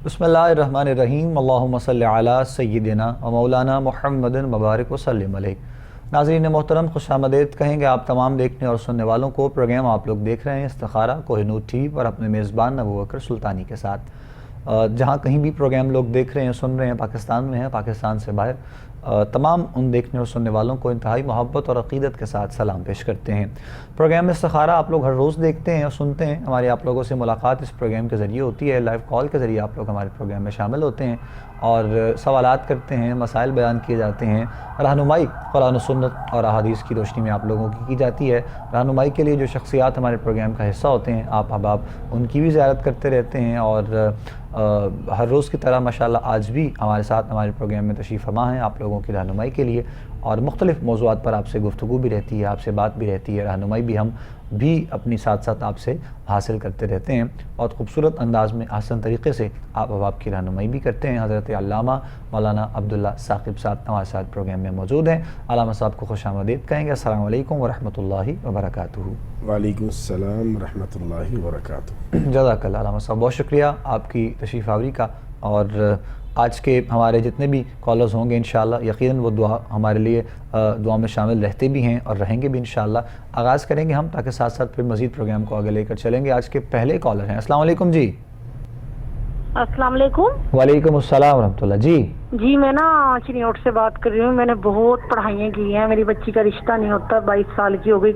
بسم اللہ الرحمن الرحیم، اللہم صلی علی سیدنا و مولانا محمد مبارک وسلم علیہ۔ ناظرین محترم، خوش آمدید کہیں گے آپ تمام دیکھنے اور سننے والوں کو۔ پروگرام آپ لوگ دیکھ رہے ہیں استخارہ کوہ نور ٹی وی پر اپنے میزبان ابوبکر سلطانی کے ساتھ۔ جہاں کہیں بھی پروگرام لوگ دیکھ رہے ہیں، سن رہے ہیں، پاکستان میں ہیں، پاکستان سے باہر، تمام ان دیکھنے اور سننے والوں کو انتہائی محبت اور عقیدت کے ساتھ سلام پیش کرتے ہیں۔ پروگرام استخارہ آپ لوگ ہر روز دیکھتے ہیں اور سنتے ہیں۔ ہماری آپ لوگوں سے ملاقات اس پروگرام کے ذریعے ہوتی ہے، لائیو کال کے ذریعے آپ لوگ ہمارے پروگرام میں شامل ہوتے ہیں اور سوالات کرتے ہیں، مسائل بیان کیے جاتے ہیں، رہنمائی قرآن و سنت اور احادیث کی روشنی میں آپ لوگوں کی جاتی ہے۔ رہنمائی کے لیے جو شخصیات ہمارے پروگرام کا حصہ ہوتے ہیں، آپ احباب ان کی بھی زیارت کرتے رہتے ہیں اور ہر روز کی طرح ماشاءاللہ آج بھی ہمارے ساتھ ہمارے پروگرام میں تشریف فرما ہیں آپ لوگوں کی رہنمائی کے لیے، اور مختلف موضوعات پر آپ سے گفتگو بھی رہتی ہے، آپ سے بات بھی رہتی ہے، رہنمائی بھی ہم بھی اپنی ساتھ ساتھ آپ سے حاصل کرتے رہتے ہیں۔ بہت خوبصورت انداز میں آسان طریقے سے آپ احباب کی رہنمائی بھی کرتے ہیں۔ حضرت علامہ مولانا عبداللہ ثاقب صاحب ہمارے ساتھ پروگرام میں موجود ہیں۔ علامہ صاحب کو خوش آمدید کہیں گے۔ السلام علیکم ورحمۃ اللہ وبرکاتہ۔ وعلیکم السلام ورحمۃ اللہ وبرکاتہ۔ جزاک اللہ علامہ صاحب، بہت شکریہ آپ کی تشریف آوری کا، اور آج کے ہمارے جتنے بھی کالرز ہوں گے انشاءاللہ یقیناً وہ دعا ہمارے لیے دعا میں شامل رہتے بھی ہیں اور رہیں گے بھی انشاءاللہ۔ آغاز کریں گے ہم، تاکہ ساتھ ساتھ پھر مزید پروگرام کو آگے لے کر چلیں گے۔ آج کے پہلے کالر ہیں۔ السلام علیکم جی۔ السلام علیکم۔ وعلیکم السلام ورحمۃ اللہ جی۔ جی میں نا چنیوٹ سے بات کر رہی ہوں۔ میں نے بہت پڑھائیاں کی ہیں، میری بچی کا رشتہ نہیں ہوتا، 22 سال کی ہو گئی،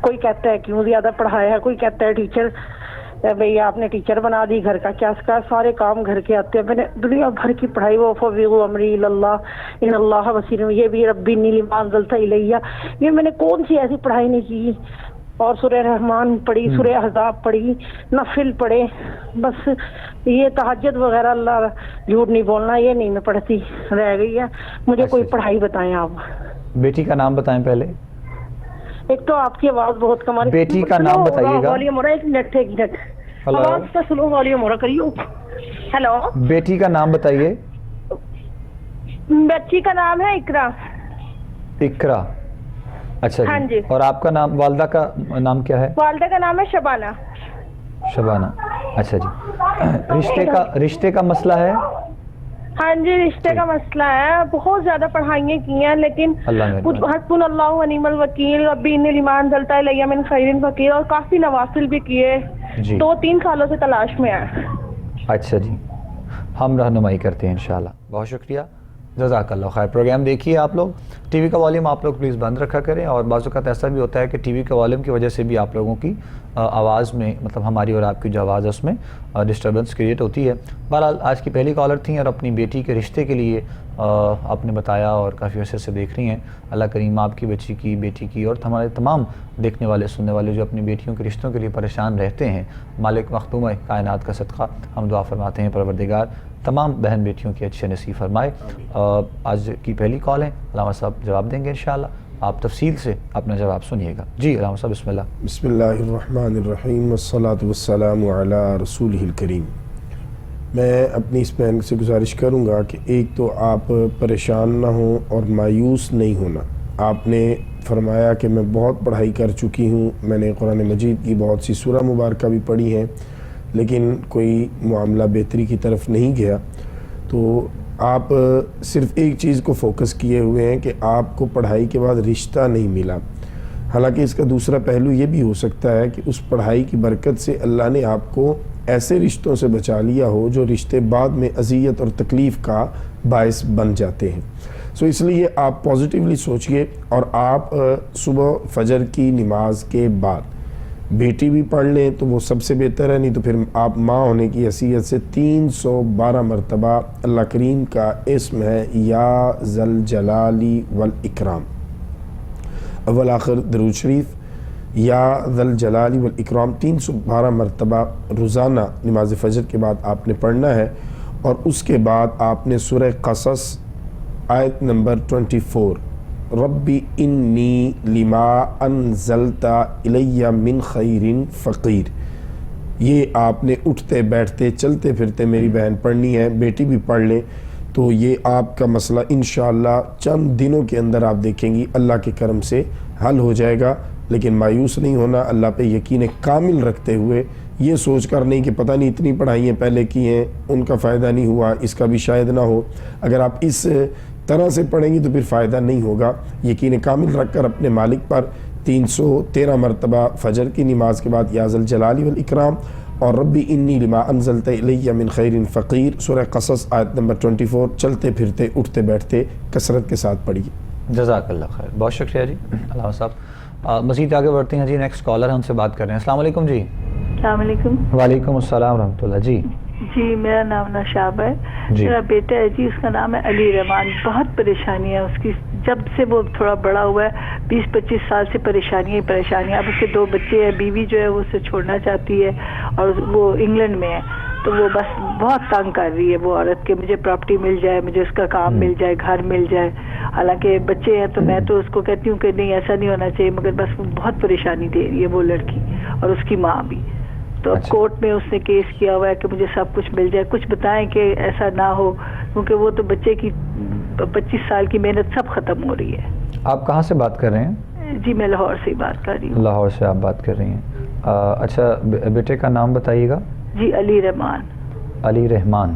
کوئی کہتا ہے کیوں زیادہ پڑھایا ہے، کوئی کہتا ہے ٹیچر بھئی آپ نے ٹیچر بنا دی، گھر کا کیا سکا، سارے کام گھر کے آتے ہیں۔ میں نے دنیا بھر کی پڑھائی، وہ فوض امری اللہ ان اللہ بصیر، یہ بھی ربی انی لما انزلت الیہ، یہ میں نے کون سی ایسی پڑھائی نہیں کی۔ اور سورہ رحمان پڑھی، سورہ احزاب پڑھی، نفل پڑھے، بس یہ تہجد وغیرہ اللہ جھوٹ نہیں بولنا یہ نہیں میں پڑھتی، رہ گئی ہے۔ مجھے کوئی پڑھائی بتائیں آپ۔ بیٹی کا نام بتائیں پہلے۔ ایک تو آپ کی آواز بہت کم آ رہی ہے، بیٹی کا نام بتائیے گا۔ والیوم ہو رہا ہے، ایک منٹ آواز کا سلو والیوم ہو رہا کریو۔ ہیلو، بیٹی کا نام بتائیے۔ بچی کا نام ہے اقرا۔ اقرا، اچھا ہاں جی۔ اور آپ کا نام، والدہ کا نام کیا ہے؟ والدہ کا نام ہے شبانہ۔ شبانہ، اچھا جی۔ رشتے کا مسئلہ ہے؟ ہاں جی، رشتے کا مسئلہ ہے۔ بہت زیادہ پڑھائیاں کی ہیں لیکن حسبنا اللہ و نعم الوکیل، ربی انی لما انزلت الیہ من خیر فقیر، اور کافی نوافل بھی کیے، 2-3 سالوں سے تلاش میں ہیں۔ اچھا جی، ہم رہنمائی کرتے ہیں انشاءاللہ۔ بہت شکریہ، جزاک اللہ خیر۔ پروگرام دیکھیے آپ لوگ، ٹی وی کا والیوم آپ لوگ پلیز بند رکھا کریں، اور بعض اوقات ایسا بھی ہوتا ہے کہ ٹی وی کے والیوم کی وجہ سے بھی آپ لوگوں کی آواز میں، مطلب ہماری اور آپ کی جو آواز ہے اس میں ڈسٹربنس کریٹ ہوتی ہے۔ بہرحال آج کی پہلی کالر تھیں اور اپنی بیٹی کے رشتے کے لیے آپ نے بتایا اور کافی عرصے سے دیکھ رہی ہیں۔ اللہ کریم آپ کی بچی کی، بیٹی کی، اور ہمارے تمام دیکھنے والے سننے والے جو اپنی بیٹیوں کے رشتوں کے لیے پریشان رہتے ہیں، مالک مختومہ کائنات کا صدقہ ہم دعا فرماتے ہیں پروردگار تمام بہن بیٹیوں کی اچھے نصیب فرمائے۔ آج کی پہلی کال ہے، علامہ صاحب جواب دیں گے انشاءاللہ، آپ تفصیل سے اپنا جواب سنیے گا۔ جی علامہ صاحب بسم اللہ۔ بسم اللہ الرحمن الرحیم، والصلاة والسلام علی رسولہ الکریم۔ میں اپنی اس بہن سے گزارش کروں گا کہ ایک تو آپ پریشان نہ ہوں اور مایوس نہیں ہونا۔ آپ نے فرمایا کہ میں بہت پڑھائی کر چکی ہوں، میں نے قرآن مجید کی بہت سی سورہ مبارکہ بھی پڑھی ہیں، لیکن کوئی معاملہ بہتری کی طرف نہیں گیا۔ تو آپ صرف ایک چیز کو فوکس کیے ہوئے ہیں کہ آپ کو پڑھائی کے بعد رشتہ نہیں ملا۔ حالانکہ اس کا دوسرا پہلو یہ بھی ہو سکتا ہے کہ اس پڑھائی کی برکت سے اللہ نے آپ کو ایسے رشتوں سے بچا لیا ہو جو رشتے بعد میں اذیت اور تکلیف کا باعث بن جاتے ہیں۔ اس لیے آپ پازیٹیولی سوچئے، اور آپ صبح فجر کی نماز کے بعد بیٹی بھی پڑھ لیں تو وہ سب سے بہتر ہے، نہیں تو پھر آپ ماں ہونے کی حیثیت سے 312 مرتبہ اللہ کریم کا اسم ہے یا ذل جلالی والاکرام، اول آخر درود شریف یا ذل جلالی والاکرام 312 مرتبہ روزانہ نماز فجر کے بعد آپ نے پڑھنا ہے۔ اور اس کے بعد آپ نے سورہ قصص آیت نمبر 24 ربی انی لما انزلت الیہ من خیر فقیر، یہ آپ نے اٹھتے بیٹھتے چلتے پھرتے میری بہن پڑھنی ہے، بیٹی بھی پڑھ لیں تو یہ آپ کا مسئلہ انشاءاللہ چند دنوں کے اندر آپ دیکھیں گی اللہ کے کرم سے حل ہو جائے گا۔ لیکن مایوس نہیں ہونا، اللہ پہ یقین کامل رکھتے ہوئے، یہ سوچ کر نہیں کہ پتہ نہیں اتنی پڑھائیاں پہلے کی ہیں ان کا فائدہ نہیں ہوا، اس کا بھی شاید نہ ہو۔ اگر آپ اس طرح سے پڑھیں گی تو پھر فائدہ نہیں ہوگا۔ یقین کامل رکھ کر اپنے مالک پر 313 مرتبہ فجر کی نماز کے بعد یا ذا الجلال والاکرام اور ربی انی لما انزلت الی من خیر فقیر، سورہ قصص آیت نمبر 24 چلتے پھرتے اٹھتے بیٹھتے کثرت کے ساتھ پڑھیے۔ جزاک اللہ خیر، بہت شکریہ جی علامہ صاحب۔ مزید آگے بڑھتے ہیں جی، نیکسٹ کالر ہے، ان سے بات کر رہے ہیں۔ السلام علیکم جی۔ السلام علیکم۔ وعلیکم السلام ورحمۃ اللہ جی۔ جی میرا نام نشاب ہے، جی۔ میرا بیٹا ہے جی، اس کا نام ہے علی رحمان۔ بہت پریشانی ہے اس کی، جب سے وہ تھوڑا بڑا ہوا ہے 20-25 سال سے پریشانی اب اس کے 2 بچے ہیں، بیوی جو ہے وہ اسے چھوڑنا چاہتی ہے اور وہ انگلینڈ میں ہے، تو وہ بس بہت تنگ کر رہی ہے وہ عورت کہ مجھے پراپرٹی مل جائے، مجھے اس کا کام مل جائے، گھر مل جائے۔ حالانکہ بچے ہیں تو میں تو اس کو کہتی ہوں کہ نہیں ایسا نہیں ہونا چاہیے، مگر بس وہ بہت پریشانی دے رہی ہے وہ لڑکی اور اس کی ماں بھی۔ تو اب کورٹ میں اس نے کیس کیا ہوا ہے کہ مجھے سب کچھ مل جائے، کچھ بتائیں کہ ایسا نہ ہو، کیونکہ وہ تو بچے کی 25 سال کی محنت سب ختم ہو رہی ہے۔ آپ کہاں سے بات کر رہے ہیں؟ جی میں لاہور سے ہی بات کر رہی ہوں۔ لاہور سے آپ بات کر رہی ہیں، اچھا بیٹے کا نام بتائیے گا۔ جی علی رحمان۔ علی رحمان،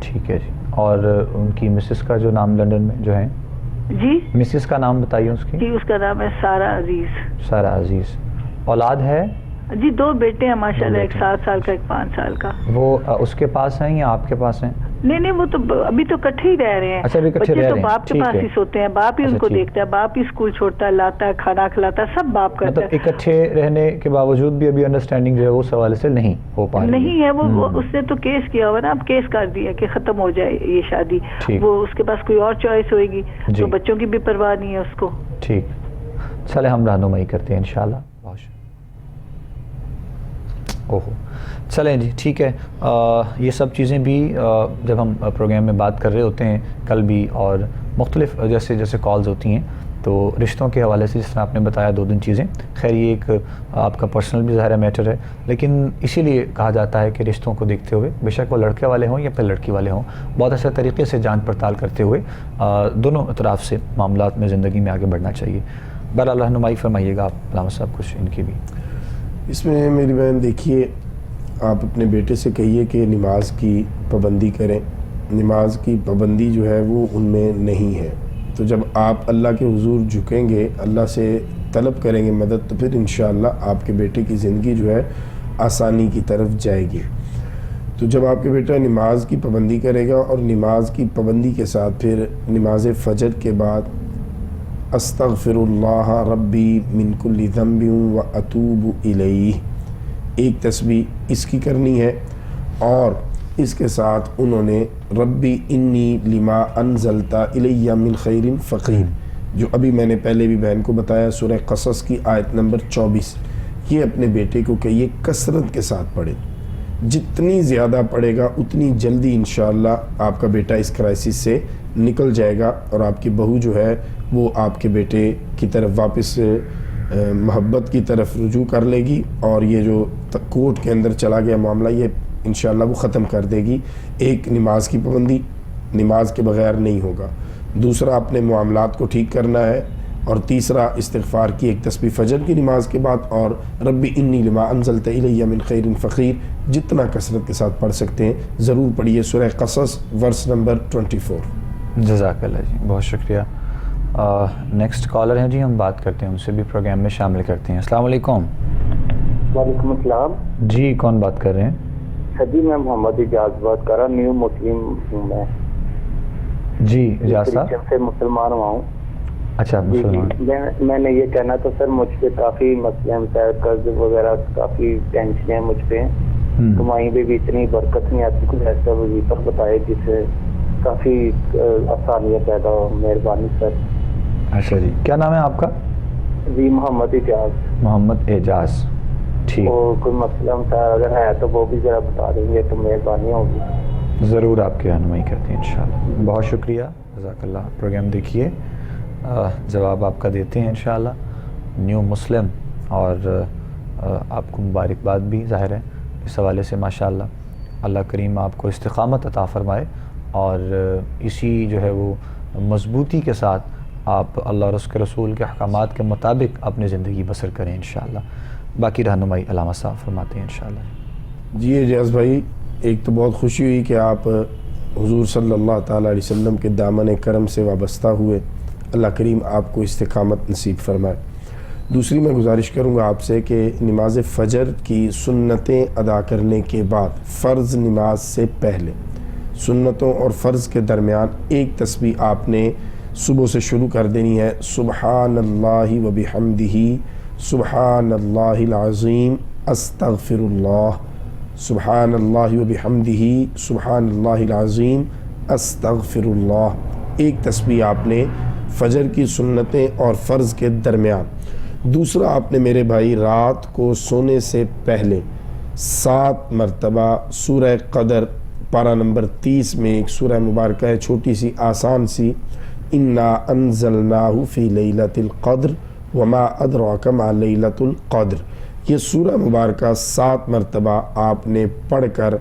ٹھیک ہے جی۔ اور ان کی مسز کا جو نام لندن میں جو ہیں؟ جی مسز کا نام بتائیے اس کی۔ جی اس کا نام ہے سارہ عزیز۔ سارہ عزیز۔ اولاد ہے؟ جی 2 بیٹے ہیں ماشاءاللہ، ایک 7 سال کا، ایک 5 سال کا۔ وہ اس کے پاس ہیں یا آپ کے پاس ہیں؟ نہیں وہ تو ابھی تو اکٹھے ہی رہ رہے ہیں۔ اچھا ابھی اکٹھے رہ رہے ہیں، بچے تو باپ کے پاس ہی سوتے ہیں، باپ ہی ان کو دیکھتا ہے، باپ ہی اسکول چھوڑتا ہے، لاتا ہے، کھانا کھلاتا ہے، سب باپ کرتا ہے۔ مطلب اکٹھے رہنے کے باوجود بھی ابھی انڈرسٹینڈنگ جو ہے وہ اس حوالے سے نہیں ہو پا رہی؟ نہیں ہے، وہ اس نے تو کیس کیا ہوا نا، اب کیس کر دیا کہ ختم ہو جائے یہ شادی۔ وہ اس کے پاس کوئی اور چوائس ہوئے گی تو بچوں کی بھی پرواہ نہیں ہے اس کو۔ ٹھیک، چلے ہم رہنمائی کرتے ہیں انشاءاللہ۔ اوہو، چلیں جی ٹھیک ہے۔ یہ سب چیزیں بھی جب ہم پروگرام میں بات کر رہے ہوتے ہیں کل بھی، اور مختلف جیسے کالز ہوتی ہیں تو رشتوں کے حوالے سے جس طرح آپ نے بتایا 2 چیزیں، خیر یہ ایک آپ کا پرسنل بھی ظاہر میٹر ہے، لیکن اسی لیے کہا جاتا ہے کہ رشتوں کو دیکھتے ہوئے، بے شک وہ لڑکے والے ہوں یا پھر لڑکی والے ہوں، بہت اچھے طریقے سے جانچ پڑتال کرتے ہوئے دونوں اطراف سے معاملات میں زندگی میں آگے بڑھنا چاہیے۔ بہرحال رہنمائی فرمائیے گا آپ علامہ صاحب کچھ ان کی بھی۔ اس میں میری بہن دیکھیے، آپ اپنے بیٹے سے کہیے کہ نماز کی پابندی کریں، نماز کی پابندی جو ہے وہ ان میں نہیں ہے، تو جب آپ اللہ کے حضور جھکیں گے، اللہ سے طلب کریں گے مدد، تو پھر انشاءاللہ آپ کے بیٹے کی زندگی جو ہے آسانی کی طرف جائے گی۔ تو جب آپ کے بیٹا نماز کی پابندی کرے گا اور نماز کی پابندی کے ساتھ پھر نماز فجر کے بعد استغفر اللہ ربی من کل ذنب و اتوب الیہ، ایک تسبیح اس کی کرنی ہے، اور اس کے ساتھ انہوں نے ربی انی لما انزلت الی من خیر فقیر، جو ابھی میں نے پہلے بھی بہن کو بتایا، سورہ قصص کی آیت نمبر 24، یہ اپنے بیٹے کو کہیے کثرت کے ساتھ پڑھے، جتنی زیادہ پڑھے گا اتنی جلدی انشاءاللہ آپ کا بیٹا اس کرائسس سے نکل جائے گا، اور آپ کی بہو جو ہے وہ آپ کے بیٹے کی طرف واپس محبت کی طرف رجوع کر لے گی، اور یہ جو کورٹ کے اندر چلا گیا معاملہ یہ انشاءاللہ وہ ختم کر دے گی۔ ایک نماز کی پابندی، نماز کے بغیر نہیں ہوگا، دوسرا اپنے معاملات کو ٹھیک کرنا ہے، اور تیسرا استغفار کی ایک تسبیح فجر کی نماز کے بعد، اور ربی انی لما انزلت الی من خیر فقیر جتنا کثرت کے ساتھ پڑھ سکتے ہیں ضرور پڑھیے، سورہ قصص ورس نمبر 24۔ جزاک اللہ جی، بہت شکریہ۔ نیکسٹ کالر ہیں جی، ہم بات کرتے ہیں ان سے بھی پروگرام میں شامل کرتے ہیں۔ السلام علیکم۔ وعلیکم السلام جی کون بات کر رہے ہیں؟ جی میں محمد اجاز بات کر رہا، نیو مسلم ہوں میں۔ جی اجاز صاحب سے مسلمان ہوا ہوں۔ اچھا مسلمان۔ میں نے یہ کہنا تھا سر، مجھ پہ کافی مسئلے ہیں، قرض وغیرہ کافی ٹینشنیں مجھ پہ، کمائی پہ بھی اتنی برکت نہیں آتی، کچھ ایسا وظیفہ بتائے جس سے کافی آسانیاں پیدا ہو، مہربانی سر۔ اچھا جی، کیا نام ہے آپ کا؟ جی محمد اجاز۔ محمد اعجاز، ٹھیک۔ وہ کوئی مسئلہ مسائل اگر ہے تو وہ بھی ذرا بتا دیں گے تو مہربانی ہوگی۔ ضرور آپ کی رہنمائی کرتے ہیں انشاءاللہ۔ بہت شکریہ، جزاک اللہ۔ پروگرام دیکھیے، جواب آپ کا دیتے ہیں انشاءاللہ۔ نیو مسلم، اور آپ کو مبارکباد بھی ظاہر ہے اس حوالے سے، ماشاءاللہ اللہ کریم آپ کو استقامت عطا فرمائے، اور اسی جو ہے وہ مضبوطی کے ساتھ آپ اللہ اور اس کے رسول کے احکامات کے مطابق اپنی زندگی بسر کریں انشاءاللہ۔ باقی رہنمائی علامہ صاحب فرماتے ہیں انشاءاللہ۔ جی اعجاز بھائی، ایک تو بہت خوشی ہوئی کہ آپ حضور صلی اللہ تعالیٰ علیہ وسلم کے دامن کرم سے وابستہ ہوئے، اللہ کریم آپ کو استقامت نصیب فرمائے۔ دوسری میں گزارش کروں گا آپ سے کہ نماز فجر کی سنتیں ادا کرنے کے بعد فرض نماز سے پہلے سنتوں اور فرض کے درمیان ایک تسبیح آپ نے صبح سے شروع کر دینی ہے، سبحان اللہ و بحمدہ، سبحان اللہ العظیم، استغفر اللہ، سبحان اللہ و بحمدہ، سبحان اللہ العظیم، استغفر اللہ۔ ایک تسبیح آپ نے فجر کی سنتیں اور فرض کے درمیان۔ دوسرا آپ نے میرے بھائی رات کو سونے سے پہلے 7 مرتبہ سورہ قدر، پارہ نمبر 30 میں ایک سورہ مبارکہ ہے، چھوٹی سی آسان سی، انا انزلناہ فی لیلۃ القدر وما ادراک ما لیلۃ القدر۔ یہ سورہ مبارکہ 7 مرتبہ آپ نے پڑھ کر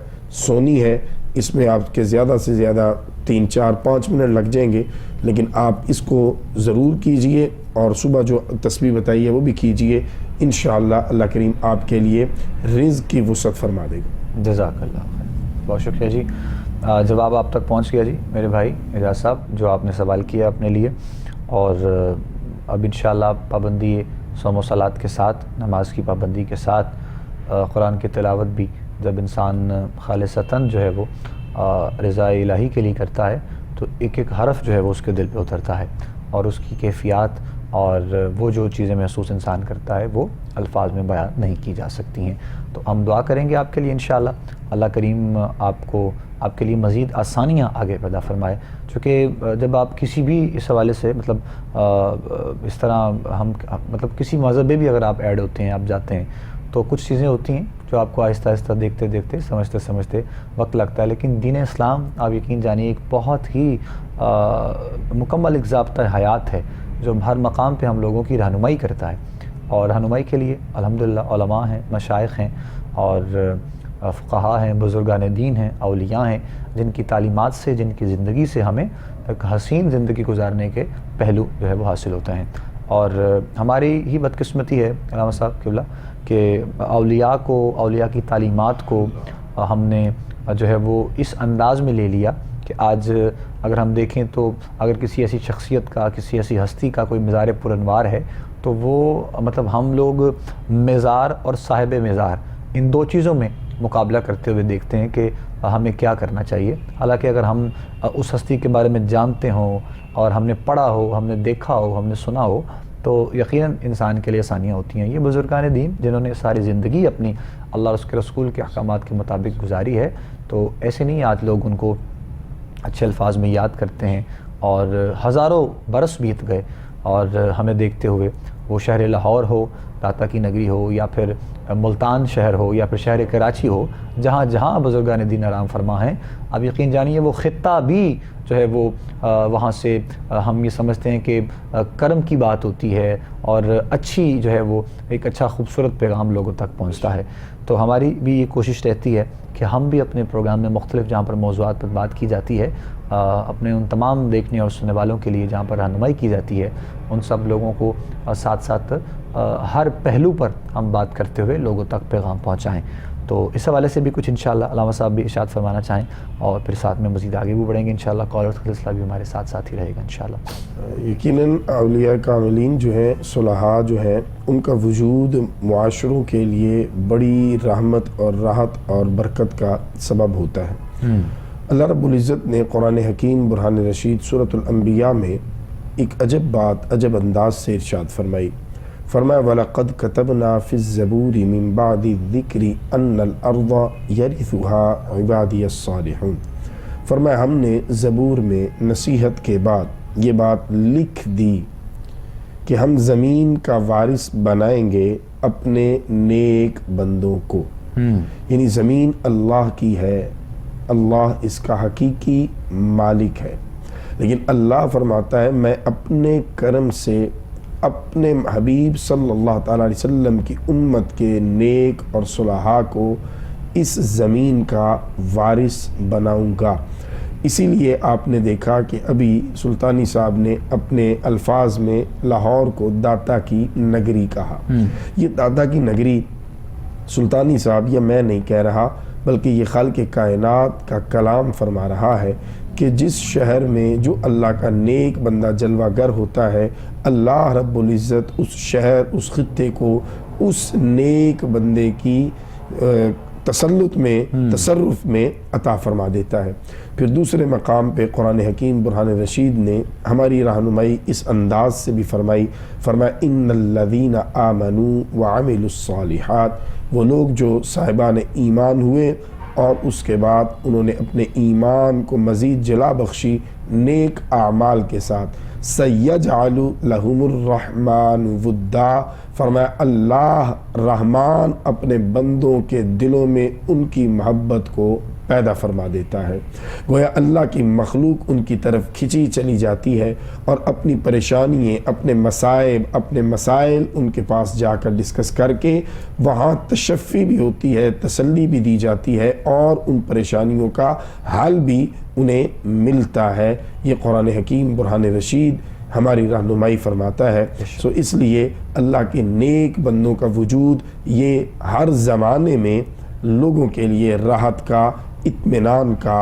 سونی ہے۔ اس میں آپ کے زیادہ سے زیادہ 3 4 5 منٹ لگ جائیں گے، لیکن آپ اس کو ضرور کیجئے اور صبح جو تسبیح بتائی ہے وہ بھی کیجئے، انشاءاللہ اللہ کریم آپ کے لیے رزق کی وسعت فرما دے گا۔ جزاک اللہ خیر، بہت شکریہ جی۔ جواب آپ تک پہنچ گیا جی میرے بھائی اعجاز صاحب، جو آپ نے سوال کیا اپنے لیے، اور اب انشاءاللہ پابندی صوم و صلات کے ساتھ، نماز کی پابندی کے ساتھ، قرآن کی تلاوت بھی جب انسان خالصتاً جو ہے وہ رضا الہی کے لیے کرتا ہے تو ایک ایک حرف جو ہے وہ اس کے دل پہ اترتا ہے، اور اس کی کیفیات اور وہ جو چیزیں محسوس انسان کرتا ہے وہ الفاظ میں بیان نہیں کی جا سکتی ہیں۔ تو ہم دعا کریں گے آپ کے لیے انشاءاللہ، اللہ کریم آپ کے لیے مزید آسانیاں آگے پیدا فرمائے، چونکہ جب آپ کسی بھی اس حوالے سے اس طرح مطلب کسی مذہب میں بھی اگر آپ ایڈ ہوتے ہیں، آپ جاتے ہیں، تو کچھ چیزیں ہوتی ہیں جو آپ کو آہستہ آہستہ دیکھتے دیکھتے سمجھتے وقت لگتا ہے، لیکن دین اسلام آپ یقین جانیے ایک بہت ہی مکمل ایک ضابطہ حیات ہے جو ہر مقام پہ ہم لوگوں کی رہنمائی کرتا ہے، اور رہنمائی کے لیے الحمدللہ علماء ہیں، مشائخ ہیں، اور فقہاء ہیں، بزرگان دین ہیں، اولیاء ہیں، جن کی تعلیمات سے، جن کی زندگی سے ہمیں ایک حسین زندگی گزارنے کے پہلو جو ہے وہ حاصل ہوتے ہیں۔ اور ہماری ہی بدقسمتی ہے علامہ صاحب قبلہ کہ اولیاء کی تعلیمات کو ہم نے جو ہے وہ اس انداز میں لے لیا کہ آج اگر ہم دیکھیں تو اگر کسی ایسی شخصیت کا، کسی ایسی ہستی کا کوئی مزار پرانوار ہے تو وہ ہم لوگ مزار اور صاحب مزار ان دو چیزوں میں مقابلہ کرتے ہوئے دیکھتے ہیں کہ ہمیں کیا کرنا چاہیے، حالانکہ اگر ہم اس ہستی کے بارے میں جانتے ہوں اور ہم نے پڑھا ہو، ہم نے دیکھا ہو، ہم نے سنا ہو تو یقیناً انسان کے لیے آسانیاں ہوتی ہیں۔ یہ بزرگان دین جنہوں نے ساری زندگی اپنی اللہ اور اس کے رسول کے احکامات کے مطابق گزاری ہے، تو ایسے نہیں آج لوگ ان کو اچھے الفاظ میں یاد کرتے ہیں، اور ہزاروں برس بیت گئے اور ہمیں دیکھتے ہوئے، وہ شہر لاہور ہو، داتا کی نگری ہو، یا پھر ملتان شہر ہو، یا پھر شہر کراچی ہو، جہاں جہاں بزرگان دین آرام فرما ہیں، اب یقین جانیے وہ خطہ بھی جو ہے وہ وہاں سے ہم یہ سمجھتے ہیں کہ کرم کی بات ہوتی ہے، اور اچھی جو ہے وہ ایک اچھا خوبصورت پیغام لوگوں تک پہنچتا ہے۔ تو ہماری بھی یہ کوشش رہتی ہے کہ ہم بھی اپنے پروگرام میں مختلف جہاں پر موضوعات پر بات کی جاتی ہے، اپنے ان تمام دیکھنے اور سننے والوں کے لیے جہاں پر رہنمائی کی جاتی ہے، ان سب لوگوں کو ساتھ ساتھ ہر پہلو پر ہم بات کرتے ہوئے لوگوں تک پیغام پہنچائیں۔ تو اس حوالے سے بھی کچھ انشاءاللہ علامہ صاحب بھی ارشاد فرمانا چاہیں، اور پھر ساتھ میں مزید آگے بھی بڑھیں گے انشاءاللہ، کالر کا سلسلہ بھی ہمارے ساتھ ساتھ ہی رہے گا انشاءاللہ۔ یقیناً اولیاء کاملین جو ہیں، صلحاء جو ہیں، ان کا وجود معاشروں کے لیے بڑی رحمت اور راحت اور برکت کا سبب ہوتا ہے۔ اللہ رب العزت نے قرآن حکیم برہان رشید سورۃ الانبیاء میں ایک عجب بات عجب انداز سے ارشاد فرمائی، فرمایا وَلَقَدْ كَتَبْنَا فِي الزَّبُورِ مِن بَعْدِ الذِّكْرِ أَنَّ الْأَرْضَ يَرِثُهَا عِبَادِيَ الصَّالِحُونَ، فرمایا ہم نے زبور میں نصیحت کے بعد یہ بات لکھ دی کہ ہم زمین کا وارث بنائیں گے اپنے نیک بندوں کو، یعنی زمین اللہ کی ہے، اللہ اس کا حقیقی مالک ہے، لیکن اللہ فرماتا ہے میں اپنے کرم سے اپنے حبیب صلی اللہ تعالیٰ علیہ وسلم کی امت کے نیک اور صلحاء کو اس زمین کا وارث بناؤں گا۔ اسی لیے آپ نے دیکھا کہ ابھی سلطانی صاحب نے اپنے الفاظ میں لاہور کو داتا کی نگری کہا. یہ داتا کی نگری سلطانی صاحب یا میں نہیں کہہ رہا بلکہ یہ خالق کائنات کا کلام فرما رہا ہے کہ جس شہر میں جو اللہ کا نیک بندہ جلوہ گر ہوتا ہے اللہ رب العزت اس شہر اس خطے کو اس نیک بندے کی تسلط میں تصرف میں عطا فرما دیتا ہے. پھر دوسرے مقام پہ قرآن حکیم برہان رشید نے ہماری رہنمائی اس انداز سے بھی فرمایا ان الذین آمنوا وعملوا الصالحات، وہ لوگ جو صاحبان ایمان ہوئے اور اس کے بعد انہوں نے اپنے ایمان کو مزید جلا بخشی نیک اعمال کے ساتھ. سیجعل لہم الرحمن ودا، فرمایا اللہ رحمان اپنے بندوں کے دلوں میں ان کی محبت کو پیدا فرما دیتا ہے. گویا اللہ کی مخلوق ان کی طرف کھچی چلی جاتی ہے اور اپنی پریشانیاں اپنے مصائب اپنے مسائل ان کے پاس جا کر ڈسکس کر کے وہاں تشفی بھی ہوتی ہے، تسلی بھی دی جاتی ہے اور ان پریشانیوں کا حل بھی انہیں ملتا ہے. یہ قرآن حکیم برہان رشید ہماری رہنمائی فرماتا ہے. سو اس لیے اللہ کے نیک بندوں کا وجود یہ ہر زمانے میں لوگوں کے لیے راحت کا، اطمینان کا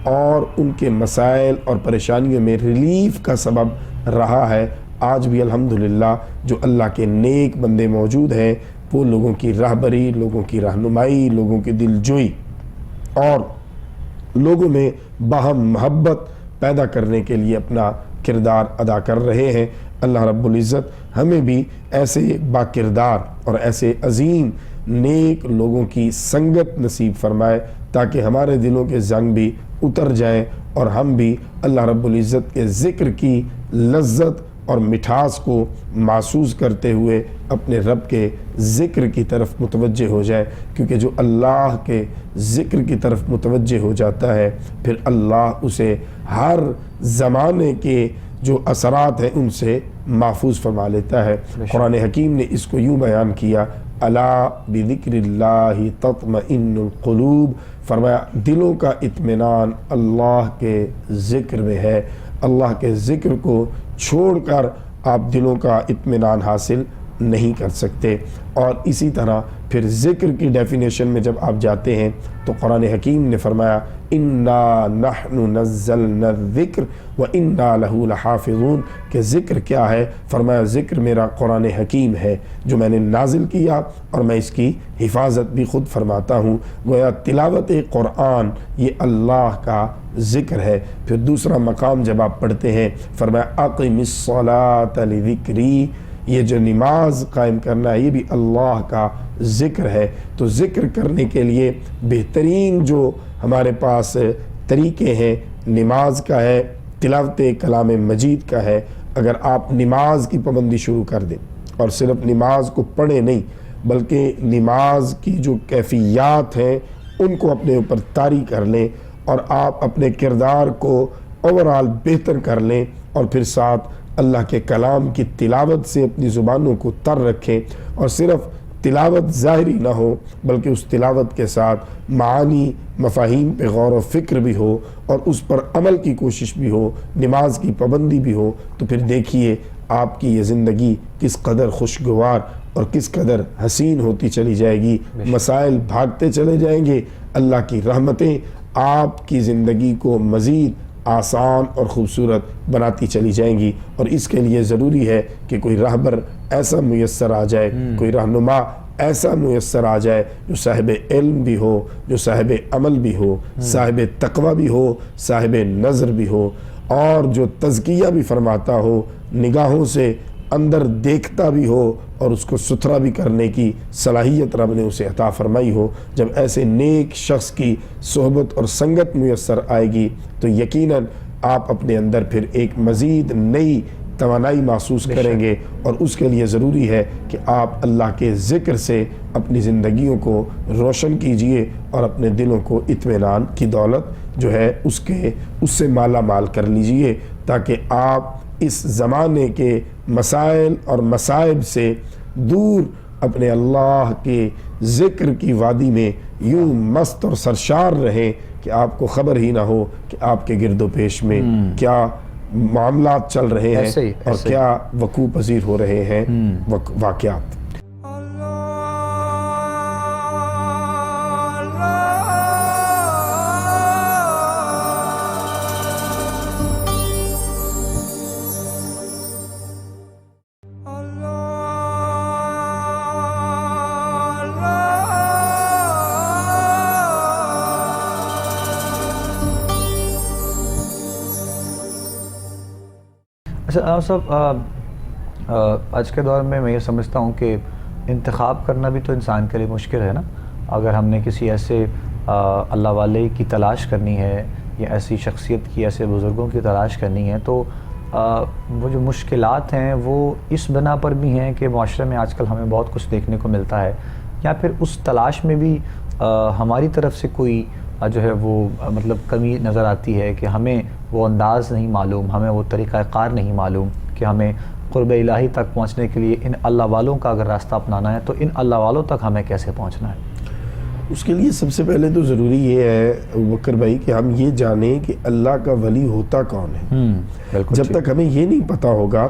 اور ان کے مسائل اور پریشانیوں میں ریلیف کا سبب رہا ہے. آج بھی الحمدللہ جو اللہ کے نیک بندے موجود ہیں وہ لوگوں کی رہبری، لوگوں کی رہنمائی، لوگوں کی دلجوئی اور لوگوں میں باہم محبت پیدا کرنے کے لیے اپنا کردار ادا کر رہے ہیں. اللہ رب العزت ہمیں بھی ایسے با کردار اور ایسے عظیم نیک لوگوں کی سنگت نصیب فرمائے تاکہ ہمارے دلوں کے زنگ بھی اتر جائیں اور ہم بھی اللہ رب العزت کے ذکر کی لذت اور مٹھاس کو محسوس کرتے ہوئے اپنے رب کے ذکر کی طرف متوجہ ہو جائے. کیونکہ جو اللہ کے ذکر کی طرف متوجہ ہو جاتا ہے پھر اللہ اسے ہر زمانے کے جو اثرات ہیں ان سے محفوظ فرما لیتا ہے. قرآن حکیم نے اس کو یوں بیان کیا الا بذکر اللہ تطمئن القلوب، فرمایا دلوں کا اطمینان اللہ کے ذکر میں ہے. اللہ کے ذکر کو چھوڑ کر آپ دلوں کا اطمینان حاصل نہیں کر سکتے. اور اسی طرح پھر ذکر کی ڈیفینیشن میں جب آپ جاتے ہیں تو قرآن حکیم نے فرمایا انا نحن نزلنا الذکر وانا لہ لحافظون، کہ ذکر کیا ہے؟ فرمایا ذکر میرا قرآن حکیم ہے جو میں نے نازل کیا اور میں اس کی حفاظت بھی خود فرماتا ہوں. گویا تلاوت قرآن یہ اللہ کا ذکر ہے. پھر دوسرا مقام جب آپ پڑھتے ہیں فرمایا اقم الصلاۃ لذکری، یہ جو نماز قائم کرنا ہے یہ بھی اللہ کا ذکر ہے. تو ذکر کرنے کے لیے بہترین جو ہمارے پاس طریقے ہیں نماز کا ہے، تلاوت کلام مجید کا ہے. اگر آپ نماز کی پابندی شروع کر دیں اور صرف نماز کو پڑھیں نہیں بلکہ نماز کی جو کیفیات ہیں ان کو اپنے اوپر طاری کر لیں اور آپ اپنے کردار کو اوورال بہتر کر لیں اور پھر ساتھ اللہ کے کلام کی تلاوت سے اپنی زبانوں کو تر رکھیں اور صرف تلاوت ظاہری نہ ہو بلکہ اس تلاوت کے ساتھ معانی مفاہیم پہ غور و فکر بھی ہو اور اس پر عمل کی کوشش بھی ہو، نماز کی پابندی بھی ہو، تو پھر دیکھیے آپ کی یہ زندگی کس قدر خوشگوار اور کس قدر حسین ہوتی چلی جائے گی. مسائل بھاگتے چلے جائیں گے، اللہ کی رحمتیں آپ کی زندگی کو مزید آسان اور خوبصورت بناتی چلی جائیں گی. اور اس کے لیے ضروری ہے کہ کوئی راہبر ایسا میسر آ جائے، کوئی رہنما ایسا میسر آ جائے جو صاحب علم بھی ہو، جو صاحب عمل بھی ہو، صاحب تقوی بھی ہو، صاحب نظر بھی ہو اور جو تزکیہ بھی فرماتا ہو، نگاہوں سے اندر دیکھتا بھی ہو اور اس کو ستھرا بھی کرنے کی صلاحیت رب نے اسے عطا فرمائی ہو. جب ایسے نیک شخص کی صحبت اور سنگت میسر آئے گی تو یقیناً آپ اپنے اندر پھر ایک مزید نئی توانائی محسوس کریں گے. اور اس کے لیے ضروری ہے کہ آپ اللہ کے ذکر سے اپنی زندگیوں کو روشن کیجئے اور اپنے دلوں کو اطمینان کی دولت جو ہے اس سے مالا مال کر لیجئے تاکہ آپ اس زمانے کے مسائل اور مصائب سے دور اپنے اللہ کے ذکر کی وادی میں یوں مست اور سرشار رہیں کہ آپ کو خبر ہی نہ ہو کہ آپ کے گرد و پیش میں کیا معاملات چل رہے ہیں اور کیا وقوع پذیر ہو رہے ہیں واقعات۔ اچھا صاحب، آج کے دور میں یہ سمجھتا ہوں کہ انتخاب کرنا بھی تو انسان کے لیے مشکل ہے نا۔ اگر ہم نے کسی ایسے اللہ والے کی تلاش کرنی ہے یا ایسی شخصیت کی، ایسے بزرگوں کی تلاش کرنی ہے، تو وہ جو مشکلات ہیں وہ اس بنا پر بھی ہیں کہ معاشرے میں آج کل ہمیں بہت کچھ دیکھنے کو ملتا ہے، یا پھر اس تلاش میں بھی ہماری طرف سے کوئی جو ہے وہ مطلب کمی نظر آتی ہے کہ ہمیں وہ انداز نہیں معلوم، ہمیں وہ طریقہ کار نہیں معلوم کہ ہمیں قرب الہی تک پہنچنے کے لیے ان اللہ والوں کا اگر راستہ اپنانا ہے تو ان اللہ والوں تک ہمیں کیسے پہنچنا ہے؟ اس کے لیے سب سے پہلے تو ضروری یہ ہے بکر بھائی کہ ہم یہ جانیں کہ اللہ کا ولی ہوتا کون ہے۔ جب تک ہمیں یہ نہیں پتہ ہوگا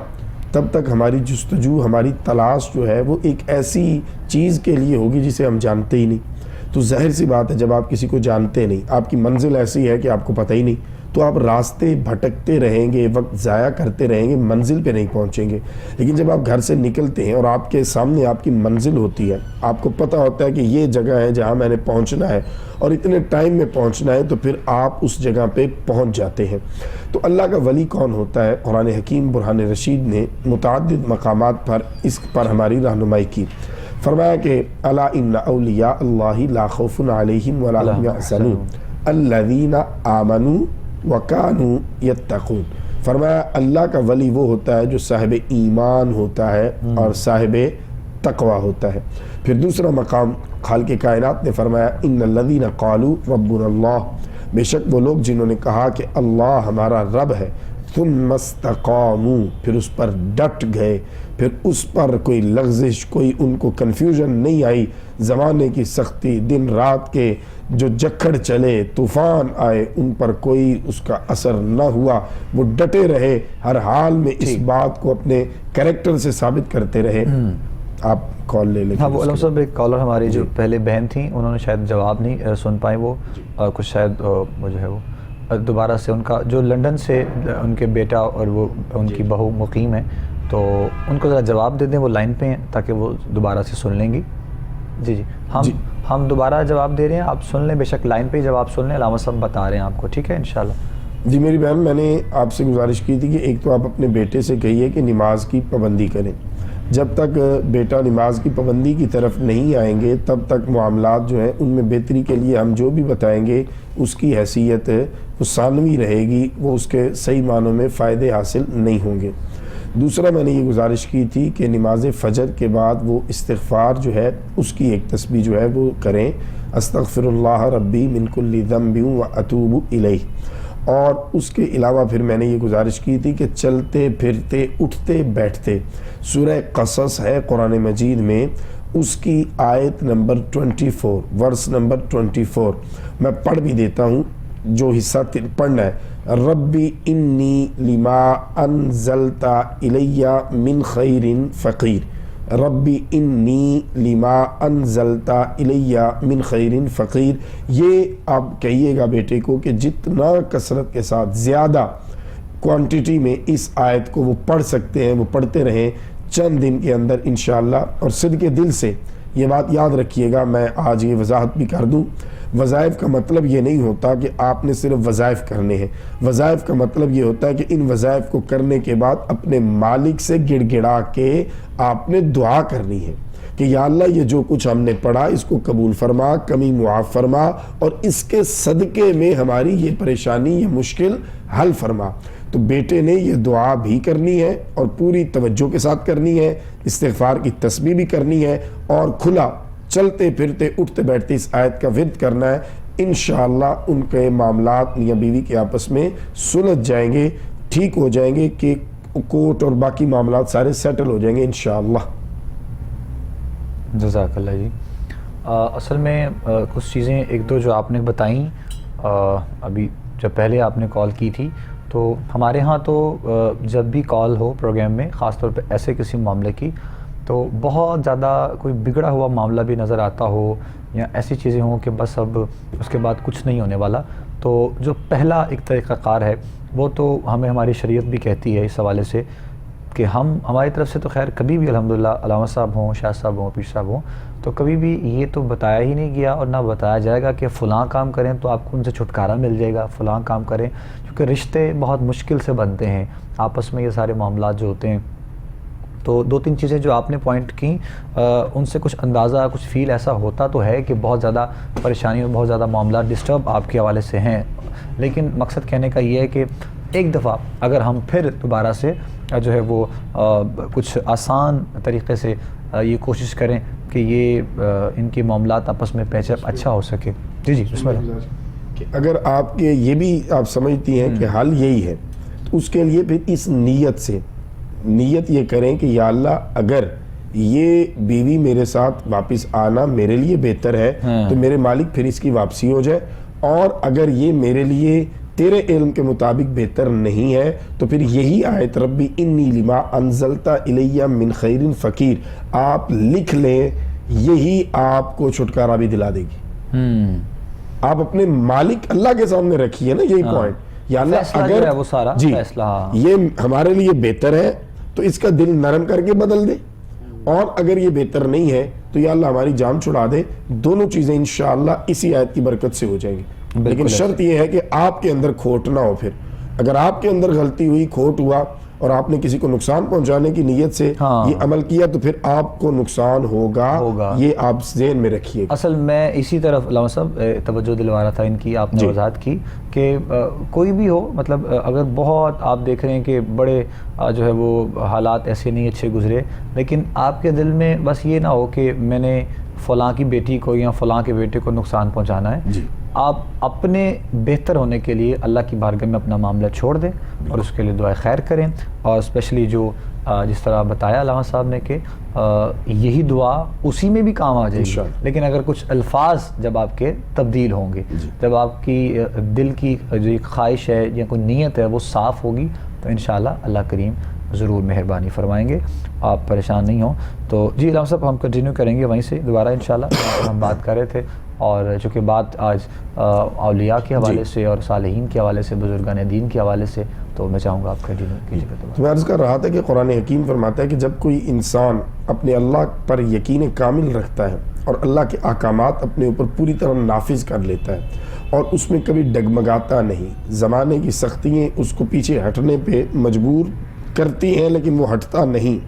تب تک ہماری جستجو، ہماری تلاش جو ہے وہ ایک ایسی چیز کے لیے ہوگی جسے ہم جانتے ہی نہیں۔ تو ظاہر سی بات ہے جب آپ کسی کو جانتے نہیں، آپ کی منزل ایسی ہے کہ آپ کو پتہ ہی نہیں، تو آپ راستے بھٹکتے رہیں گے، وقت ضائع کرتے رہیں گے، منزل پہ نہیں پہنچیں گے۔ لیکن جب آپ گھر سے نکلتے ہیں اور آپ کے سامنے آپ کی منزل ہوتی ہے، آپ کو پتہ ہوتا ہے کہ یہ جگہ ہے جہاں میں نے پہنچنا ہے اور اتنے ٹائم میں پہنچنا ہے، تو پھر آپ اس جگہ پہ پہنچ جاتے ہیں۔ تو اللہ کا ولی کون ہوتا ہے؟ قرآن حکیم برہان رشید نے متعدد مقامات پر اس پر ہماری رہنمائی کی۔ فرمایا کہ الا ان اولیاء اللہ لا خوف علیہم ولا هم یحزنون الذین آمنوا وکانوا یتقون۔ فرمایا اللہ کا ولی وہ ہوتا ہے جو صاحب ایمان ہوتا ہے اور صاحب تقوی ہوتا ہے۔ پھر دوسرا مقام خالق کائنات نے فرمایا ان الذین قالوا ربنا اللہ، بے شک وہ لوگ جنہوں نے کہا کہ اللہ ہمارا رب ہے، ثم استقاموا، پھر اس پر ڈٹ گئے، پھر اس پر کوئی لغزش، کوئی ان کو کنفیوژن نہیں آئی، زمانے کی سختی، دن رات کے جو جکڑ چلے، طوفان آئے، ان پر کوئی اس کا اثر نہ ہوا، وہ ڈٹے رہے، ہر حال میں اس بات کو اپنے کریکٹر سے ثابت کرتے رہے۔ آپ کال لے لیں۔ ہاں، وہ علم صاحب ایک کالر ہماری جو پہلے بہن تھیں انہوں نے شاید جواب نہیں سن پائے، وہ کچھ شاید وہ جو ہے وہ دوبارہ سے ان کا جو لنڈن سے ان کے بیٹا اور وہ ان کی بہو مقیم ہے، تو ان کو ذرا جواب دے دیں، وہ لائن پہ ہیں تاکہ وہ دوبارہ سے سن لیں گی۔ جی ہم دوبارہ جواب دے رہے ہیں، آپ سن لیں، بے شک لائن پہ ہی جواب سن لیں، علامہ صاحب بتا رہے ہیں آپ کو، ٹھیک ہے انشاءاللہ۔ جی میری بہن، میں نے آپ سے گزارش کی تھی کہ ایک تو آپ اپنے بیٹے سے کہیے کہ نماز کی پابندی کریں۔ جب تک بیٹا نماز کی پابندی کی طرف نہیں آئیں گے تب تک معاملات جو ہیں ان میں بہتری کے لیے ہم جو بھی بتائیں گے اس کی حیثیت وہ ثانوی رہے گی، وہ اس کے صحیح معنوں میں فائدے حاصل نہیں ہوں گے۔ دوسرا میں نے یہ گزارش کی تھی کہ نماز فجر کے بعد وہ استغفار جو ہے اس کی ایک تسبیح جو ہے وہ کریں، استغفر اللہ ربی من کل ذنب واتوب الیہ۔ اور اس کے علاوہ پھر میں نے یہ گزارش کی تھی کہ چلتے پھرتے اٹھتے بیٹھتے سورہ قصص ہے قرآن مجید میں، اس کی آیت نمبر 24 ورس نمبر 24 میں پڑھ بھی دیتا ہوں جو حصہ پڑھنا ہے۔ ربی انی لما انزلت الی من خیر فقیر، ربی انی لما انزلت الی من خیر فقیر۔ یہ آپ کہیے گا بیٹے کو کہ جتنا کثرت کے ساتھ زیادہ کوانٹیٹی میں اس آیت کو وہ پڑھ سکتے ہیں وہ پڑھتے رہیں چند دن کے اندر انشاءاللہ۔ اور صدقے دل سے یہ بات یاد رکھیے گا، میں آج یہ وضاحت بھی کر دوں، وظائف کا مطلب یہ نہیں ہوتا کہ آپ نے صرف وظائف کرنے ہیں، وظائف کا مطلب یہ ہوتا ہے کہ ان وظائف کو کرنے کے بعد اپنے مالک سے گڑ گڑا کے آپ نے دعا کرنی ہے کہ یا اللہ یہ جو کچھ ہم نے پڑھا اس کو قبول فرما، کمی معاف فرما، اور اس کے صدقے میں ہماری یہ پریشانی یہ مشکل حل فرما۔ تو بیٹے نے یہ دعا بھی کرنی ہے اور پوری توجہ کے ساتھ کرنی ہے، استغفار کی تسبیح بھی کرنی ہے، اور کھلا چلتے پھرتے اٹھتے بیٹھتے اس آیت کا ورد کرنا ہے۔ انشاءاللہ ان کے معاملات میاں بیوی کے آپس میں سلجھ جائیں گے، ٹھیک ہو جائیں گے، کہ کورٹ اور باقی معاملات سارے سیٹل ہو جائیں گے انشاءاللہ۔ جزاک اللہ جی. اصل میں کچھ چیزیں ایک دو جو آپ نے بتائیں ابھی جب پہلے آپ نے کال کی تھی، تو ہمارے ہاں تو جب بھی کال ہو پروگرام میں، خاص طور پہ ایسے کسی معاملے کی، تو بہت زیادہ کوئی بگڑا ہوا معاملہ بھی نظر آتا ہو یا ایسی چیزیں ہوں کہ بس اب اس کے بعد کچھ نہیں ہونے والا، تو جو پہلا ایک طریقہ کار ہے وہ تو ہمیں ہماری شریعت بھی کہتی ہے اس حوالے سے کہ ہماری طرف سے تو خیر کبھی بھی الحمدللہ علامہ صاحب ہوں، شاہ صاحب ہوں، پیر صاحب ہوں، تو کبھی بھی یہ تو بتایا ہی نہیں گیا اور نہ بتایا جائے گا کہ فلاں کام کریں تو آپ کو ان سے چھٹکارا مل جائے گا، فلاں کام کریں، کیونکہ رشتے بہت مشکل سے بنتے ہیں آپس میں، یہ سارے معاملات جو ہوتے ہیں. تو دو تین چیزیں جو آپ نے پوائنٹ کیں ان سے کچھ اندازہ، کچھ فیل ایسا ہوتا تو ہے کہ بہت زیادہ پریشانی اور بہت زیادہ معاملات ڈسٹرب آپ کے حوالے سے ہیں، لیکن مقصد کہنے کا یہ ہے کہ ایک دفعہ اگر ہم پھر دوبارہ سے جو ہے وہ کچھ آسان طریقے سے یہ کوشش کریں کہ یہ ان کے معاملات آپس میں پیچ اپ اچھا ہو سکے. جی جی بسم اللہ. کہ اگر آپ کے یہ بھی آپ سمجھتی ہیں کہ حل یہی ہے، تو اس کے لیے پھر اس نیت سے نیت یہ کریں کہ یا اللہ اگر یہ بیوی میرے ساتھ واپس آنا میرے لیے بہتر ہے تو میرے مالک پھر اس کی واپسی ہو جائے، اور اگر یہ میرے لیے تیرے علم کے مطابق بہتر نہیں ہے تو پھر یہی آیت ربی انی لما انزلت الیہ من خیر فقیر آپ لکھ لیں، یہی آپ کو چھٹکارا بھی دلا دے گی. آپ اپنے مالک اللہ کے سامنے رکھیے نا یہی پوائنٹ، یا اللہ اگر وہ سارا جی فیصلہ یہ ہمارے لیے بہتر ہے تو اس کا دل نرم کر کے بدل دے، اور اگر یہ بہتر نہیں ہے تو یا اللہ ہماری جان چھڑا دے. دونوں چیزیں انشاءاللہ اسی آیت کی برکت سے ہو جائیں گی. لیکن شرط یہ ہے کہ آپ کے اندر کھوٹ نہ ہو. پھر اگر آپ کے اندر غلطی ہوئی، کھوٹ ہوا اور آپ نے کسی کو نقصان پہنچانے کی نیت سے یہ عمل کیا تو پھر آپ کو نقصان ہوگا، یہ آپ ذہن میں رکھیے. اصل میں اسی طرف علامہ صاحب توجہ دلوا رہا تھا ان کی، آپ نے وضاحت کی کہ کوئی بھی ہو، مطلب اگر بہت آپ دیکھ رہے ہیں کہ بڑے جو ہے وہ حالات ایسے نہیں اچھے گزرے، لیکن آپ کے دل میں بس یہ نہ ہو کہ میں نے فلاں کی بیٹی کو یا فلاں کے بیٹے کو نقصان پہنچانا ہے. آپ اپنے بہتر ہونے کے لیے اللہ کی بارگاہ میں اپنا معاملہ چھوڑ دیں اور اس کے لیے دعائیں خیر کریں. اور اسپیشلی جو جس طرح بتایا علامہ صاحب نے کہ یہی دعا اسی میں بھی کام آ جائے گی، لیکن اگر کچھ الفاظ جب آپ کے تبدیل ہوں گے، جب آپ کی دل کی جو ایک خواہش ہے یا کوئی نیت ہے وہ صاف ہوگی تو انشاءاللہ اللہ کریم ضرور مہربانی فرمائیں گے، آپ پریشان نہیں ہوں. تو جی علامہ صاحب ہم کنٹینیو کریں گے وہیں سے دوبارہ انشاءاللہ. ہم بات کر رہے تھے اور چونکہ بات آج اولیاء کے حوالے سے اور صالحین کے حوالے سے، بزرگان دین کے حوالے سے، تو میں چاہوں گا آپ کنٹینیو کیجیے گا. تو میں عرض کر رہا تھا کہ قرآن حکیم فرماتا ہے کہ جب کوئی انسان اپنے اللہ پر یقین کامل رکھتا ہے اور اللہ کے احکامات اپنے اوپر پوری طرح نافذ کر لیتا ہے اور اس میں کبھی ڈگمگاتا نہیں، زمانے کی سختیاں اس کو پیچھے ہٹنے پہ مجبور کرتی ہیں لیکن وہ ہٹتا نہیں،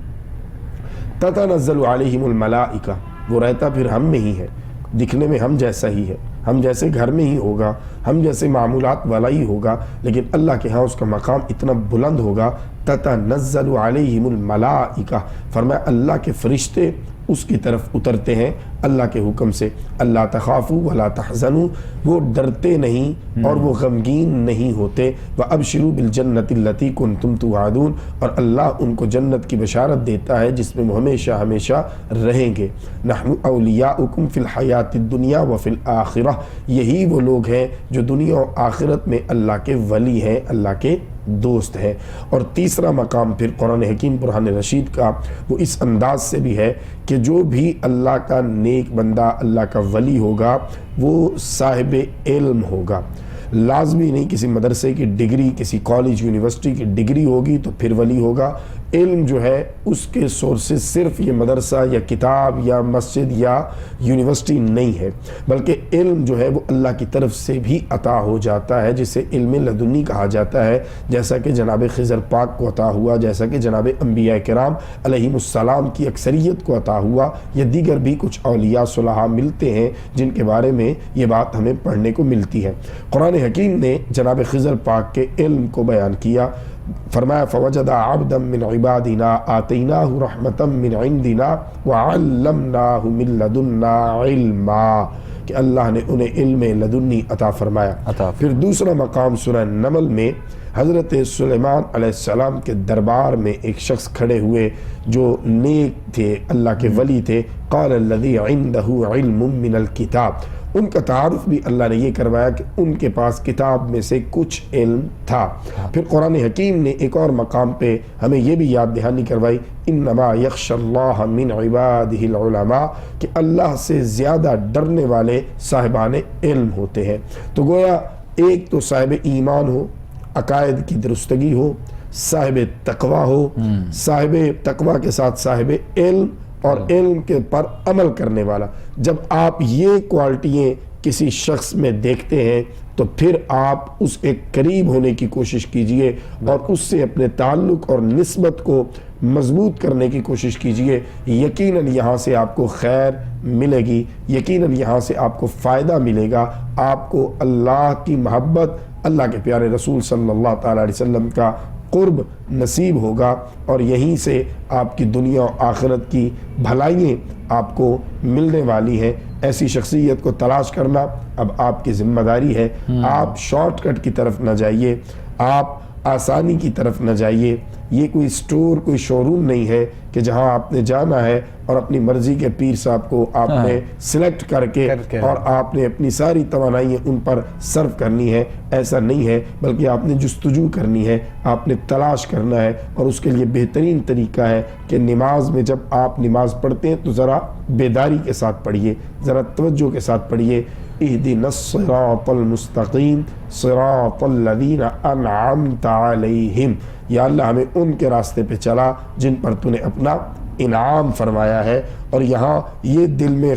تتنزل علیہم الملائکہ، وہ رہتا پھر ہم میں ہی ہے، دکھنے میں ہم جیسا ہی ہے، ہم جیسے گھر میں ہی ہوگا، ہم جیسے معمولات والا ہی ہوگا، لیکن اللہ کے ہاں اس کا مقام اتنا بلند ہوگا. تتنزل علیہم الملائکہ، فرمایا اللہ کے فرشتے اس کی طرف اترتے ہیں اللہ کے حکم سے. اللہ تخافوا ولا تحزنوا، وہ ڈرتے نہیں اور وہ غمگین نہیں ہوتے. وابشروا بالجنۃ التی کنتم توعدون، اور اللہ ان کو جنت کی بشارت دیتا ہے جس میں وہ ہمیشہ ہمیشہ رہیں گے. نحن اولیاؤکم فی الحیات الدنیا وفی الآخرہ، یہی وہ لوگ ہیں جو دنیا و آخرت میں اللہ کے ولی ہیں، اللہ کے دوست ہے. اور تیسرا مقام پھر قرآن حکیم برہان رشید کا وہ اس انداز سے بھی ہے کہ جو بھی اللہ کا نیک بندہ، اللہ کا ولی ہوگا وہ صاحب علم ہوگا. لازمی نہیں کسی مدرسے کی ڈگری، کسی کالج یونیورسٹی کی ڈگری ہوگی تو پھر ولی ہوگا. علم جو ہے اس کے سورسز صرف یہ مدرسہ یا کتاب یا مسجد یا یونیورسٹی نہیں ہے، بلکہ علم جو ہے وہ اللہ کی طرف سے بھی عطا ہو جاتا ہے، جسے علم لدنی کہا جاتا ہے، جیسا کہ جناب خضر پاک کو عطا ہوا، جیسا کہ جناب انبیاء کرام علیہم السلام کی اکثریت کو عطا ہوا، یا دیگر بھی کچھ اولیاء صلحاء ملتے ہیں جن کے بارے میں یہ بات ہمیں پڑھنے کو ملتی ہے. قرآن حکیم نے جناب خضر پاک کے علم کو بیان کیا، فرمایا فوجد عبدا من عبادنا آتیناہ رحمتا من عندنا وعلمناہ من لدنا علما. کہ اللہ نے انہیں علم لدنی عطا فرمایا۔ پھر دوسرا مقام سورہ نمل میں حضرت سلیمان علیہ السلام کے دربار میں ایک شخص کھڑے ہوئے جو نیک تھے، اللہ کے ولی تھے، قال الذی عندہ علم من الکتاب، ان کا تعارف بھی اللہ نے یہ کروایا کہ ان کے پاس کتاب میں سے کچھ علم تھا۔ پھر قرآن حکیم نے ایک اور مقام پہ ہمیں یہ بھی یاد دہانی کروائی، انما یخشی اللہ من عبادہ العلماء، کہ اللہ سے زیادہ ڈرنے والے صاحبان علم ہوتے ہیں۔ تو گویا ایک تو صاحب ایمان ہو، عقائد کی درستگی ہو، صاحب تقوی ہو، صاحب تقوی کے ساتھ صاحب علم اور علم کے پر عمل کرنے والا۔ جب آپ یہ کوالٹیاں کسی شخص میں دیکھتے ہیں تو پھر آپ اس کے قریب ہونے کی کوشش کیجئے اور اس سے اپنے تعلق اور نسبت کو مضبوط کرنے کی کوشش کیجئے۔ یقیناً یہاں سے آپ کو خیر ملے گی، یقیناً یہاں سے آپ کو فائدہ ملے گا، آپ کو اللہ کی محبت، اللہ کے پیارے رسول صلی اللہ تعالیٰ علیہ وسلم کا قرب نصیب ہوگا، اور یہیں سے آپ کی دنیا و آخرت کی بھلائیاں آپ کو ملنے والی ہیں۔ ایسی شخصیت کو تلاش کرنا اب آپ کی ذمہ داری ہے۔ آپ شارٹ کٹ کی طرف نہ جائیے، آپ آسانی کی طرف نہ جائیے۔ یہ کوئی سٹور، کوئی شو روم نہیں ہے کہ جہاں آپ نے جانا ہے اور اپنی مرضی کے پیر صاحب کو آپ نے سلیکٹ کر کے اور آپ نے اپنی ساری توانائیاں ان پر صرف کرنی ہے۔ ایسا نہیں ہے، بلکہ آپ نے جستجو کرنی ہے، آپ نے تلاش کرنا ہے، اور اس کے لیے بہترین طریقہ ہے کہ نماز میں جب آپ نماز پڑھتے ہیں تو ذرا بیداری کے ساتھ پڑھیے، ذرا توجہ کے ساتھ پڑھیے۔ اہدنا الصراط المستقیم صراط الذین انعمت علیہم، یا اللہ ہمیں ان کے راستے پہ چلا جن پر تو نے اپنا انعام فرمایا ہے۔ اور یہاں یہ دل میں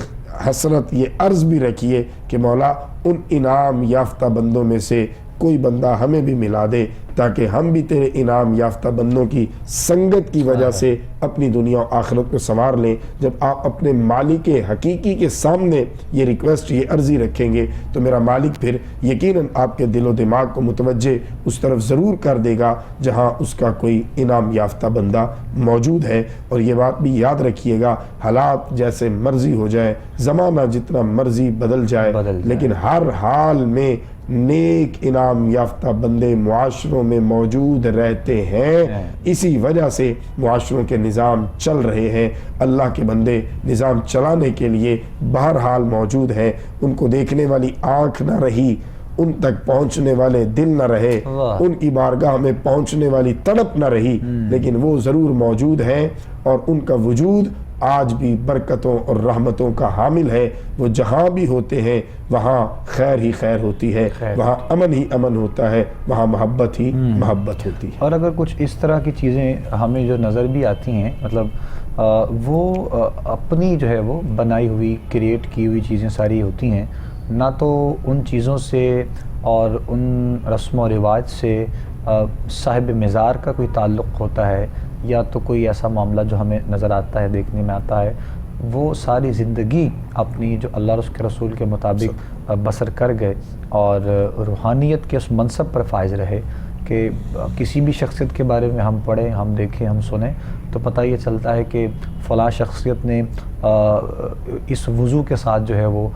حسرت، یہ عرض بھی رکھیے کہ مولا ان انعام یافتہ بندوں میں سے کوئی بندہ ہمیں بھی ملا دے، تاکہ ہم بھی تیرے انعام یافتہ بندوں کی سنگت کی وجہ سے اپنی دنیا و آخرت کو سنوار لیں۔ جب آپ اپنے مالک حقیقی کے سامنے یہ ریکویسٹ، یہ عرضی رکھیں گے تو میرا مالک پھر یقیناً آپ کے دل و دماغ کو متوجہ اس طرف ضرور کر دے گا جہاں اس کا کوئی انعام یافتہ بندہ موجود ہے۔ اور یہ بات بھی یاد رکھیے گا، حالات جیسے مرضی ہو جائے، زمانہ جتنا مرضی بدل جائے، لیکن ہر حال میں نیک انعام یافتہ بندے معاشروں میں موجود رہتے ہیں۔ اسی وجہ سے معاشروں کے نظام چل رہے ہیں۔ اللہ کے بندے نظام چلانے کے لیے بہرحال موجود ہیں، ان کو دیکھنے والی آنکھ نہ رہی، ان تک پہنچنے والے دل نہ رہے، ان کی بارگاہ میں پہنچنے والی تڑپ نہ رہی، لیکن وہ ضرور موجود ہیں، اور ان کا وجود آج بھی برکتوں اور رحمتوں کا حامل ہے۔ وہ جہاں بھی ہوتے ہیں وہاں خیر ہی خیر ہوتی ہے، وہاں امن ہی امن ہوتا ہے، وہاں محبت ہی محبت ہوتی ہے۔ اور اگر کچھ اس طرح کی چیزیں ہمیں جو نظر بھی آتی ہیں، مطلب وہ اپنی جو ہے وہ بنائی ہوئی، کریٹ کی ہوئی چیزیں ساری ہوتی ہیں، نہ تو ان چیزوں سے اور ان رسم و رواج سے صاحب مزار کا کوئی تعلق ہوتا ہے، یا تو کوئی ایسا معاملہ جو ہمیں نظر آتا ہے، دیکھنے میں آتا ہے، وہ ساری زندگی اپنی جو اللہ اور اس کے رسول کے مطابق بسر کر گئے اور روحانیت کے اس منصب پر فائز رہے کہ کسی بھی شخصیت کے بارے میں ہم پڑھیں، ہم دیکھیں، ہم سنیں تو پتہ یہ چلتا ہے کہ فلاں شخصیت نے اس وضو کے ساتھ جو ہے وہ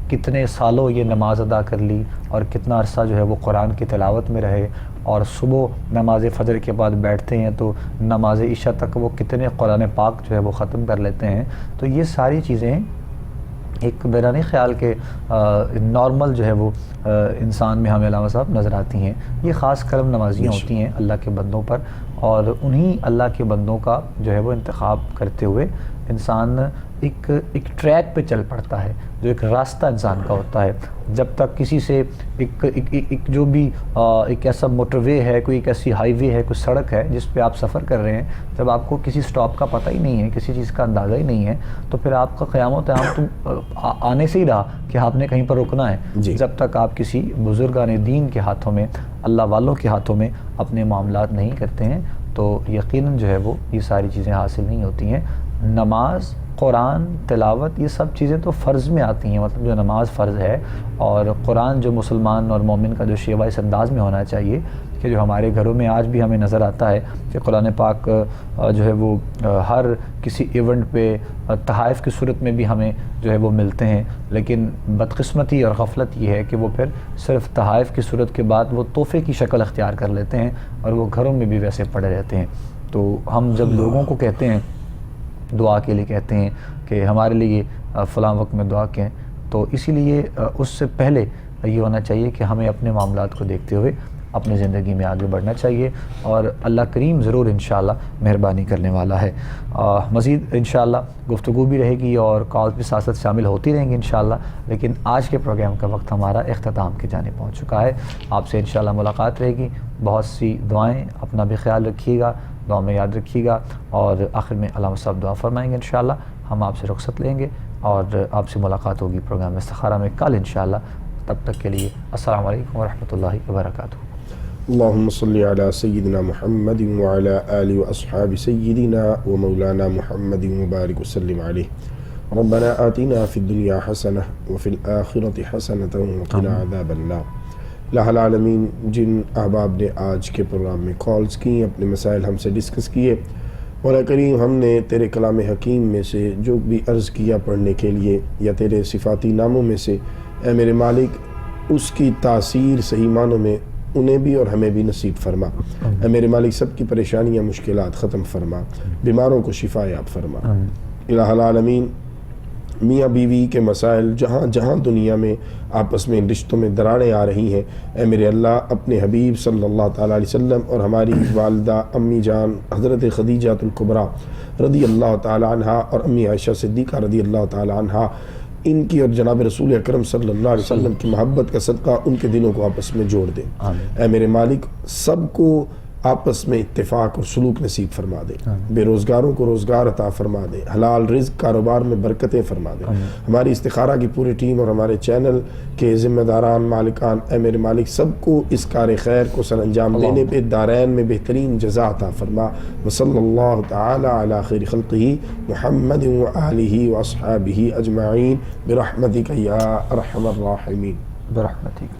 کتنے سالوں یہ نماز ادا کر لی، اور کتنا عرصہ جو ہے وہ قرآن کی تلاوت میں رہے، اور صبح نماز فجر کے بعد بیٹھتے ہیں تو نماز عشاء تک وہ کتنے قرآن پاک جو ہے وہ ختم کر لیتے ہیں۔ تو یہ ساری چیزیں ایک میرا نہیں خیال کہ نارمل جو ہے وہ انسان میں ہمیں علامہ صاحب نظر آتی ہیں۔ یہ خاص کرم نوازیاں ہوتی ہیں اللہ کے بندوں پر، اور انہی اللہ کے بندوں کا جو ہے وہ انتخاب کرتے ہوئے انسان ایک ٹریک پہ چل پڑتا ہے، جو ایک راستہ انسان کا ہوتا ہے۔ جب تک کسی سے ایک جو بھی ایک ایسا موٹر وے ہے، کوئی ایک ایسی ہائی وے ہے، کوئی سڑک ہے جس پہ آپ سفر کر رہے ہیں، جب آپ کو کسی سٹاپ کا پتہ ہی نہیں ہے، کسی چیز کا اندازہ ہی نہیں ہے، تو پھر آپ کا قیام و قیام تو آنے سے ہی رہا کہ آپ نے کہیں پر رکنا ہے۔ جب تک آپ کسی بزرگان دین کے ہاتھوں میں، اللہ والوں کے ہاتھوں میں اپنے معاملات نہیں کرتے ہیں تو یقیناً جو ہے وہ یہ ساری چیزیں حاصل نہیں ہوتی ہیں۔ نماز، قرآن، تلاوت، یہ سب چیزیں تو فرض میں آتی ہیں، مطلب جو نماز فرض ہے، اور قرآن جو مسلمان اور مومن کا جو شیوا اس انداز میں ہونا چاہیے، کہ جو ہمارے گھروں میں آج بھی ہمیں نظر آتا ہے کہ قرآن پاک جو ہے وہ ہر کسی ایونٹ پہ تحائف کی صورت میں بھی ہمیں جو ہے وہ ملتے ہیں، لیکن بدقسمتی اور غفلت یہ ہے کہ وہ پھر صرف تحائف کی صورت کے بعد وہ تحفے کی شکل اختیار کر لیتے ہیں اور وہ گھروں میں بھی ویسے پڑے رہتے ہیں۔ تو ہم جب لوگوں کو کہتے ہیں، دعا کے لیے کہتے ہیں کہ ہمارے لیے فلاں وقت میں دعا کہیں، تو اسی لیے اس سے پہلے یہ ہونا چاہیے کہ ہمیں اپنے معاملات کو دیکھتے ہوئے اپنی زندگی میں آگے بڑھنا چاہیے، اور اللہ کریم ضرور انشاءاللہ مہربانی کرنے والا ہے۔ مزید انشاءاللہ گفتگو بھی رہے گی اور کالز بھی ساتھ ساتھ شامل ہوتی رہیں گی انشاءاللہ، لیکن آج کے پروگرام کا وقت ہمارا اختتام کی جانب پہنچ چکا ہے۔ آپ سے انشاءاللہ ملاقات رہے گی، بہت سی دعائیں، اپنا بھی خیال رکھیے گا، دعا میں یاد رکھیے گا، اور آخر میں علامہ صاحب دعا فرمائیں گے انشاءاللہ۔ ہم آپ سے رخصت لیں گے اور آپ سے ملاقات ہوگی پروگرام استخارہ میں کل انشاءاللہ۔ تب تک کے لیے السلام علیکم ورحمۃ اللہ وبرکاتہ۔ اللهم صل على سيدنا محمد وعلى آله وأصحاب سيدنا ومولانا محمد وبارك وسلم عليه ربنا آتنا في الدنيا حسنة وفي الآخرة حسنة وقنا عذاب النار۔ الہ العالمین، جن احباب نے آج کے پروگرام میں کالز کی، اپنے مسائل ہم سے ڈسکس کیے، مولا کریم ہم نے تیرے کلام حکیم میں سے جو بھی عرض کیا پڑھنے کے لیے یا تیرے صفاتی ناموں میں سے، اے میرے مالک اس کی تاثیر صحیح معنوں میں انہیں بھی اور ہمیں بھی نصیب فرما۔ اے میرے مالک سب کی پریشانیاں مشکلات ختم فرما، بیماروں کو شفا یاب فرما۔ الہ العالمین، میاں بیوی کے مسائل جہاں جہاں دنیا میں آپس میں رشتوں میں دراڑیں آ رہی ہیں، اے میرے اللہ اپنے حبیب صلی اللہ تعالیٰ علیہ وسلم اور ہماری والدہ امی جان حضرت خدیجہ الکبریٰ رضی اللہ تعالیٰ عنہا اور امی عائشہ صدیقہ رضی اللہ تعالیٰ عنہا، ان کی اور جناب رسول اکرم صلی اللہ علیہ وسلم کی محبت کا صدقہ ان کے دلوں کو آپس میں جوڑ دے۔ اے میرے مالک سب کو آپس میں اتفاق اور سلوک نصیب فرما دے، بے روزگاروں کو روزگار عطا فرما دے، حلال رزق کاروبار میں برکتیں فرما دے۔ ہماری استخارہ کی پوری ٹیم اور ہمارے چینل کے ذمہ داران مالکان، اے میرے مالک سب کو اس کار خیر کو سر انجام دینے پہ دارین میں بہترین جزا عطا فرما۔ وصلی اللہ تعالی علی خیر خلقہ محمد وآلہ واصحابہ اجمعین برحمتک یا ارحم الراحمین۔ برحمتک۔